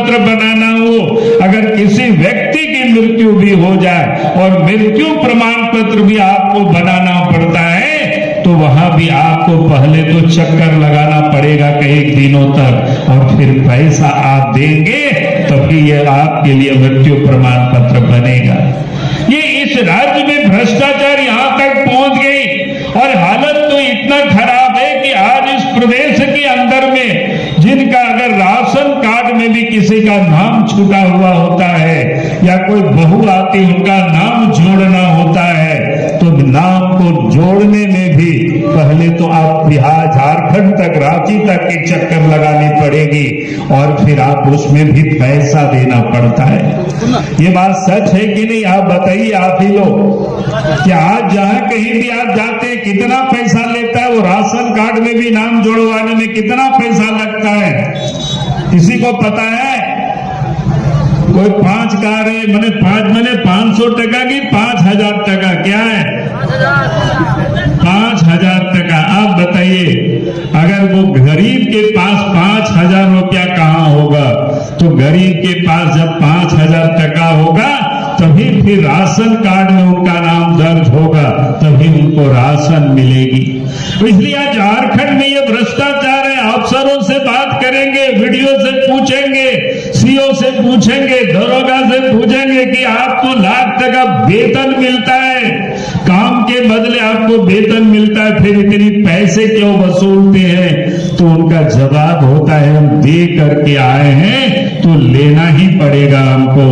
पत्र बनाना हो, अगर किसी व्यक्ति की मृत्यु भी हो जाए और मृत्यु प्रमाण पत्र भी आपको बनाना पड़ता है, तो वहां भी आपको पहले तो चक्कर लगाना पड़ेगा कई दिनों तक, और फिर पैसा आप देंगे तभी ये आपके लिए मृत्यु प्रमाण पत्र बनेगा। ये इस राज्य में भ्रष्टाचार यहां तक पहुंच गई, और हालत तो इतना खराब है कि आज इस प्रदेश के अंदर में जिनका अगर राशन कार्ड में भी किसी का नाम छूटा हुआ होता है या कोई बहू आती उनका नाम जोड़ना होता है, तो नाम को जोड़ने में भी पहले तो आप बिहार झारखंड तक रांची तक की चक्कर लगानी पड़ेगी, और फिर आप उसमें भी पैसा देना पड़ता है। ये बात सच है कि नहीं? आप बताइए, आप ही लोग, कि आज जहां कहीं भी आप जाते हैं कितना पैसा लेता है? वो राशन कार्ड में भी नाम जोड़वाने में कितना पैसा लगता है, किसी को पता है? कोई 5 कार है, मैंने 500 टका की 5,000 टका, क्या है? 5,000 टका। आप बताइए, अगर वो गरीब के पास 5,000 रुपया कहाँ होगा? तो गरीब के पास जब 5,000 टका होगा तभी फिर राशन कार्ड में उनका नाम दर्ज होगा, तभी उनको राशन मिलेगी। इसलिए आज झारखंड में ये भ्रष्टाचार है। अफसरों से बात करेंगे, वीडियो से पूछेंगे, सीओ से पूछेंगे, दरोगा से पूछेंगे कि आपको लाख टका वेतन मिलता है, काम के बदले आपको वेतन मिलता है, फिर इतनी पैसे क्यों वसूलते हैं? तो उनका जवाब होता है, हम दे करके आए हैं तो लेना ही पड़ेगा हमको।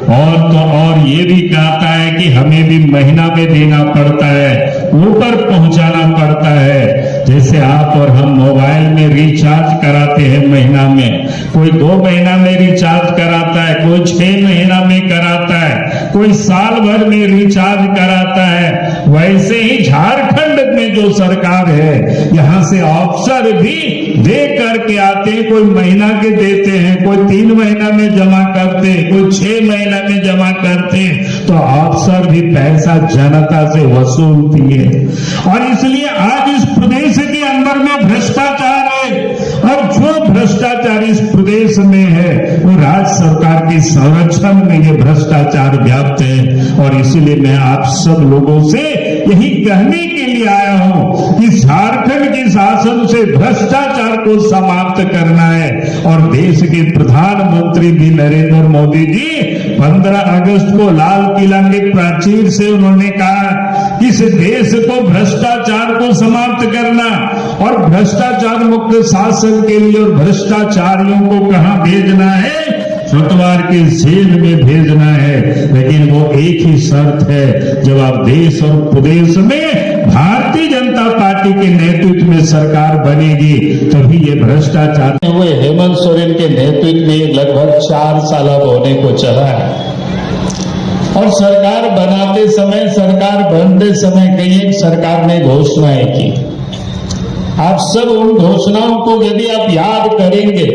और ये भी कहता है कि हमें भी महीना में देना पड़ता है, ऊपर पहुंचाना पड़ता है। जैसे आप और हम मोबाइल में रिचार्ज कराते हैं महीना में, कोई 2 महीना में रिचार्ज कराता है, कोई 6 महीना में कराता है, कोई साल भर में रिचार्ज कराता है। वैसे ही झारखंड में जो सरकार है, यहाँ से अफसर भी दे करके आते हैं, कोई महीना के देते हैं, कोई 3 महीना में जमा करते हैं, कोई 6 महीना में जमा करते हैं। तो अफसर भी पैसा जनता से वसूलती है, और इसलिए आज इस प्रदेश के अंदर में भ्रष्टाचार है, और जो भ्रष्टाचार इस प्रदेश में है वो राज्य सरकार की संरक्षण में ये भ्रष्टाचार व्याप्त है। और इसीलिए मैं आप सब लोगों से यही कहने के लिए आया हूं कि झारखंड के शासन से भ्रष्टाचार को समाप्त करना है। और देश के प्रधानमंत्री भी नरेंद्र मोदी जी 15 अगस्त को लाल किला के प्राचीर से उन्होंने कहा कि इस देश को भ्रष्टाचार को समाप्त करना और भ्रष्टाचार मुक्त शासन के लिए, और भ्रष्टाचारियों को कहां भेजना है? फतवार के जेल में भेजना है। लेकिन वो एक ही शर्त है, जब आप देश और प्रदेश में भारतीय जनता पार्टी के नेतृत्व में सरकार बनेगी तभी ये भ्रष्टाचार हुए। हेमंत सोरेन के नेतृत्व में लगभग 4 साल अब होने को चला है, और सरकार बनाते समय, सरकार बनते समय कई एक सरकार ने घोषणाएं की। आप सब उन घोषणाओं को यदि आप याद करेंगे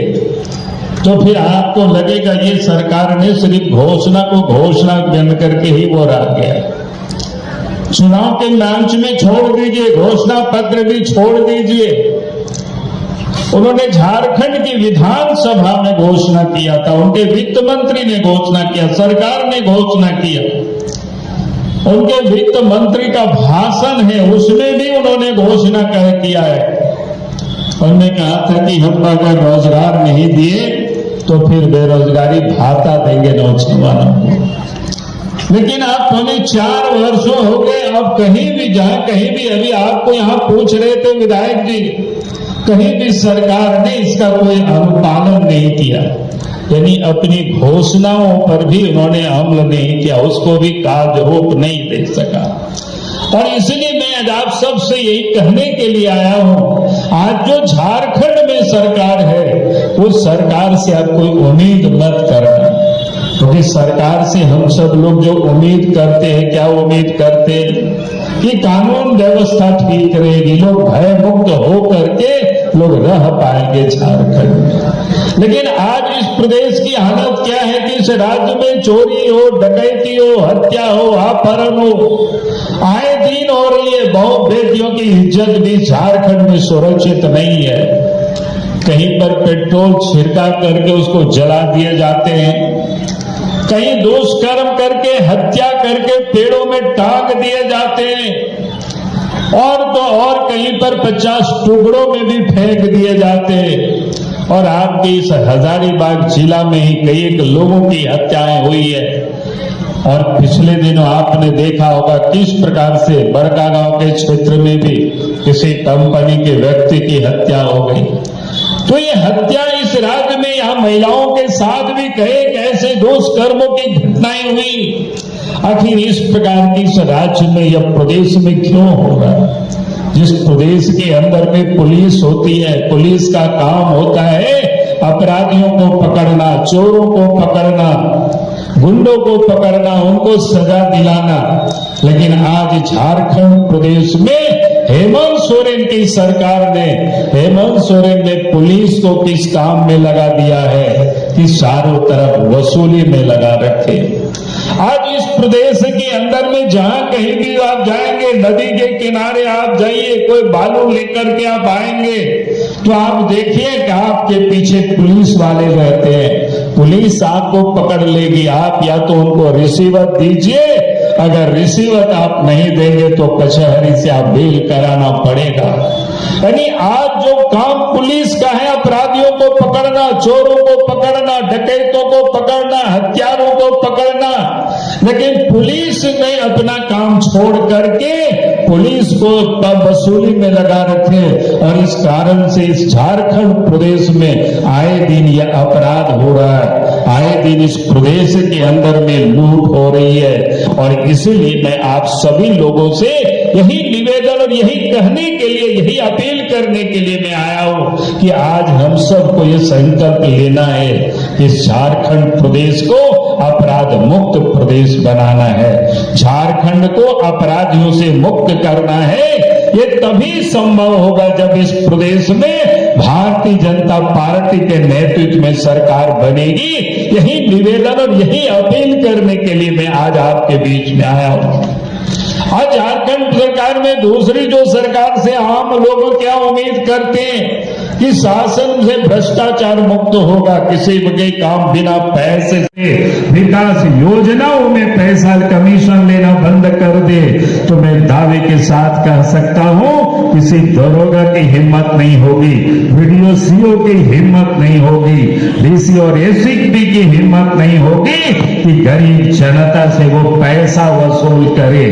तो फिर आपको लगेगा ये सरकार ने सिर्फ घोषणा को घोषणा बन करके ही वो रह गया। चुनाव के मंच में छोड़ दीजिए, घोषणा पत्र भी छोड़ दीजिए, उन्होंने झारखंड की विधानसभा में घोषणा किया था, उनके वित्त मंत्री ने घोषणा किया, सरकार ने घोषणा किया, उनके वित्त मंत्री का भाषण है उसमें भी उन्होंने घोषणा किया है। उन्होंने कहा था कि हम अगर रोजगार नहीं दिए तो फिर बेरोजगारी भाता देंगे नौजवानों को। लेकिन आप हमें 4 वर्षों हो गए, अब कहीं भी जहां कहीं भी, अभी आपको यहां पूछ रहे थे विधायक जी, कहीं भी सरकार ने इसका कोई अनुपालन नहीं किया, यानी अपनी घोषणाओं पर भी उन्होंने अमल नहीं किया, उसको भी कार्य रूप नहीं दे सका। और इसलिए मैं आज आप सबसे यही कहने के लिए आया हूं, आज जो झारखंड में सरकार है उस सरकार से आप कोई उम्मीद मत करना, क्योंकि सरकार से हम सब लोग जो उम्मीद करते हैं, क्या उम्मीद करते हैं कि कानून व्यवस्था ठीक रहेगी, लोग भय मुक्त हो करके लोग रह पाएंगे झारखंड में। लेकिन आज इस प्रदेश की हालत क्या है कि इस राज्य में चोरी हो, डकैती हो, हत्या हो, अपहरण हो, आए दिन हो रही है। बहुत बेटियों की इज्जत भी झारखंड में सुरक्षित नहीं है। कहीं पर पेट्रोल छिड़का करके उसको जला दिए जाते हैं, कहीं दुष्कर्म करके हत्या करके पेड़ों में टांग दिए जाते हैं, और तो और कहीं पर 50 टुकड़ों में भी फेंक दिए जाते हैं। और आपके इस हजारीबाग जिला में ही कई एक लोगों की हत्याएं हुई है। और पिछले दिनों आपने देखा होगा किस प्रकार से बड़कागांव के क्षेत्र में भी किसी कंपनी के व्यक्ति की हत्या हो गई। तो ये हत्या इस राज्य में यहाँ महिलाओं के साथ भी कई ऐसे दुष्कर्मों की घटनाएं हुई। आखिर इस प्रकार की इस राज्य में या प्रदेश में क्यों होगा? जिस प्रदेश के अंदर में पुलिस होती है, पुलिस का काम होता है अपराधियों को पकड़ना, चोरों को पकड़ना, गुंडों को पकड़ना, उनको सजा दिलाना। लेकिन आज झारखंड प्रदेश में हेमंत सोरेन की सरकार ने, हेमंत सोरेन ने पुलिस को किस काम में लगा दिया है कि चारों तरफ वसूली में लगा रखे। आज इस प्रदेश के अंदर में जहां कहीं भी आप जाएंगे, नदी के किनारे आप जाइए, कोई बालू लेकर के आप आएंगे तो आप देखिए कि आपके पीछे पुलिस वाले रहते हैं। पुलिस आपको पकड़ लेगी, आप या तो उनको रिसीवत दीजिए, अगर रिसीवत आप नहीं देंगे तो कचहरी से आप बेल कराना पड़ेगा। यानी आज जो काम पुलिस का है अपराधियों को पकड़ना, चोरों को पकड़ना, डकैतों को पकड़ना, हत्यारों को पकड़ना, लेकिन पुलिस ने अपना काम छोड़ करके पुलिस को वसूली में लगा रखे। और इस कारण से इस झारखंड प्रदेश में आए दिन यह अपराध हो रहा है, आए दिन इस प्रदेश के अंदर में लूट हो रही है। और इसीलिए मैं आप सभी लोगों से यही निवेदन और यही कहने के लिए, यही अपील करने के लिए मैं आया हूं कि आज हम सबको ये संकल्प लेना है कि झारखंड प्रदेश को अपराध मुक्त प्रदेश बनाना है, झारखंड को अपराधियों से मुक्त करना है। ये तभी संभव होगा जब इस प्रदेश में भारतीय जनता पार्टी के नेतृत्व में सरकार बनेगी। यही निवेदन और यही अपील करने के लिए मैं आज आपके बीच में आया हूं। आज झारखंड सरकार में दूसरी जो सरकार से आम लोग क्या उम्मीद करते हैं कि शासन से भ्रष्टाचार मुक्त होगा, किसी के काम बिना पैसे से विकास योजनाओं में पैसा कमीशन लेना बंद कर दे। तो मैं दावे के साथ कह सकता हूं किसी दरोगा की हिम्मत नहीं होगी, वीडियो सीओ की हिम्मत नहीं होगी, डीसी और एसीपी की हिम्मत नहीं होगी कि गरीब जनता से वो पैसा वसूल करे।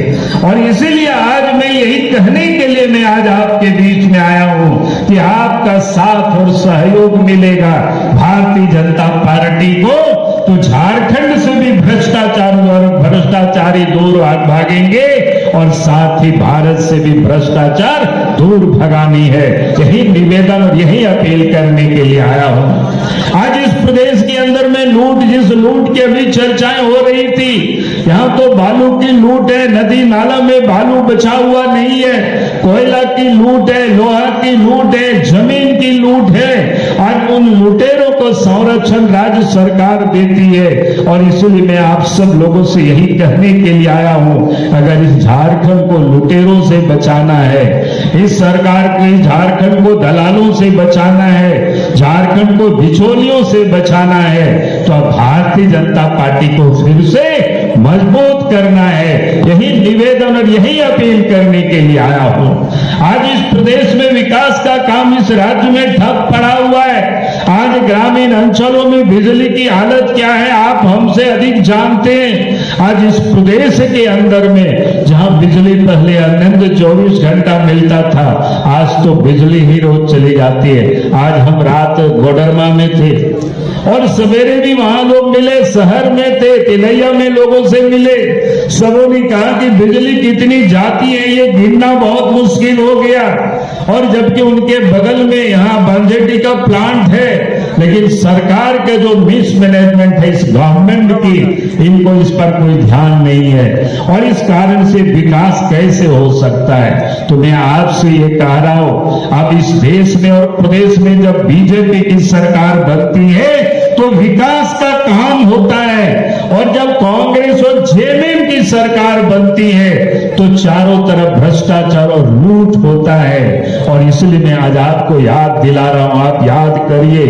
और इसीलिए आज मैं यही कहने के लिए मैं आज आपके बीच में आया हूं कि आपका साथ और सहयोग मिलेगा भारतीय जनता पार्टी को, तो झारखंड से भी भ्रष्टाचारी दूर भागेंगे और साथ ही भारत से भी भ्रष्टाचार दूर भगानी है। यही निवेदन और यही अपील करने के लिए आया हूं। आज इस प्रदेश के अंदर में लूट, जिस लूट की अभी चर्चाएं हो रही थी, यहाँ तो बालू की लूट है, नदी नाला में बालू बचा हुआ नहीं है, कोयला की लूट है, लोहा की लूट है, जमीन की लूट है। आज उन लुटेरों को संरक्षण राज्य सरकार देती है। और इसलिए मैं आप सब लोगों से यही कहने के लिए आया हूं, अगर इस झारखंड को लुटेरों से बचाना है, इस सरकार को झारखंड को दलालों से बचाना है, झारखंड को बिचौलियों से बचाना है, तो अब भारतीय जनता पार्टी को फिर से मजबूत करना है। यही निवेदन और यही अपील करने के लिए आया हूं। आज इस प्रदेश में विकास का काम इस राज्य में ठप पड़ा हुआ है। आज ग्रामीण अंचलों में बिजली की हालत क्या है आप हमसे अधिक जानते हैं। आज इस प्रदेश के अंदर में जहां बिजली पहले अनंत 24 घंटा मिलता था, आज तो बिजली ही रोज चली जाती है। आज हम रात गोडरमा में थे और सवेरे भी वहां लोग मिले, शहर में थे, तिलैया में लोगों से मिले, सबों ने कहा कि बिजली कितनी जाती है ये गिनना बहुत मुश्किल हो गया। और जबकि उनके बगल में यहाँ बंजेटी का प्लांट है, लेकिन सरकार के जो मिसमैनेजमेंट है इस गवर्नमेंट की, इनको इस पर कोई ध्यान नहीं है। और इस कारण से विकास कैसे हो सकता है? तो मैं आपसे ये कह रहा हूं, अब इस देश में और प्रदेश में जब बीजेपी की सरकार बनती है तो विकास का काम होता है, और जब कांग्रेस और जेएमएम की सरकार बनती है तो चारों तरफ भ्रष्टाचार और लूट होता है। और इसलिए मैं आज आपको याद दिला रहा हूं, आप याद करिए,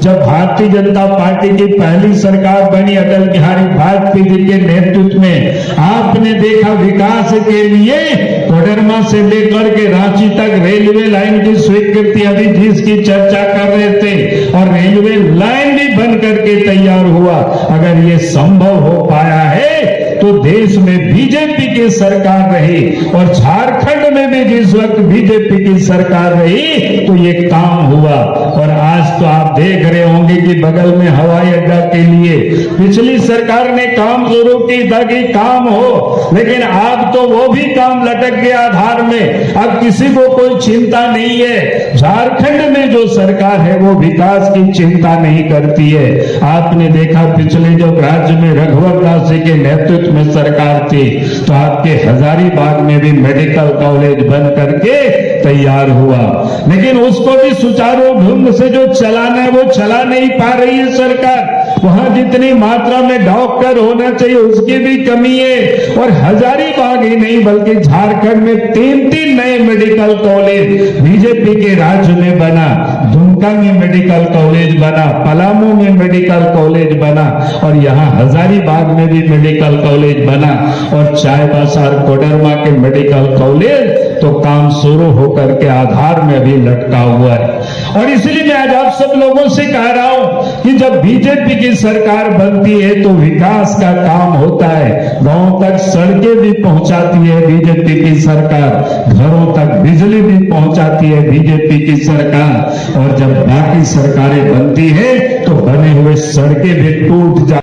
जब भारतीय जनता पार्टी की पहली सरकार बनी अटल बिहारी वाजपेयी जी के नेतृत्व में, आपने देखा विकास के लिए कोडरमा से लेकर के रांची तक रेलवे लाइन की स्वीकृति, अभी जिसकी चर्चा कर रहे थे, और रेलवे लाइन भी बन करके तैयार हुआ। अगर ये संभव हो पाया है तो देश में बीजेपी की सरकार रही और झारखंड में भी जिस वक्त बीजेपी की सरकार रही तो ये काम हुआ। और आज तो आप देख रहे होंगे कि बगल में हवाई अड्डा के लिए पिछली सरकार ने काम शुरू की था कि काम हो, लेकिन अब तो वो भी काम लटक गया आधार में, अब किसी को कोई चिंता नहीं है। झारखंड में जो सरकार है वो विकास की चिंता नहीं करती है। आपने देखा पिछले जो राज्य में रघुवर दास जी के नेतृत्व में सरकार थी तो आपके हजारीबाग में भी मेडिकल कॉलेज बन करके तैयार हुआ, लेकिन उसको भी सुचारू ढंग से जो चलाना है वो चला नहीं पा रही है सरकार। वहां जितनी मात्रा में डॉक्टर होना चाहिए उसकी भी कमी है। और हजारीबाग ही नहीं बल्कि झारखंड में 3-3 नए मेडिकल कॉलेज बीजेपी के राज्य में बना। दुमका में मेडिकल कॉलेज बना, पलामू में मेडिकल कॉलेज बना, और यहाँ हजारीबाग में भी मेडिकल कॉलेज बना, और चाईबासा और कोडरमा के मेडिकल कॉलेज तो काम शुरू होकर के आधार में भी लटका हुआ है। और इसलिए मैं आज आप सब लोगों से कह रहा हूं कि जब बीजेपी की सरकार बनती है तो विकास का काम होता है। गांव तक सड़कें भी पहुंचाती है बीजेपी की सरकार, घरों तक बिजली भी पहुंचाती है बीजेपी की सरकार। और जब बाकी सरकारें बनती है तो बने हुए सड़कें भी टूट जाती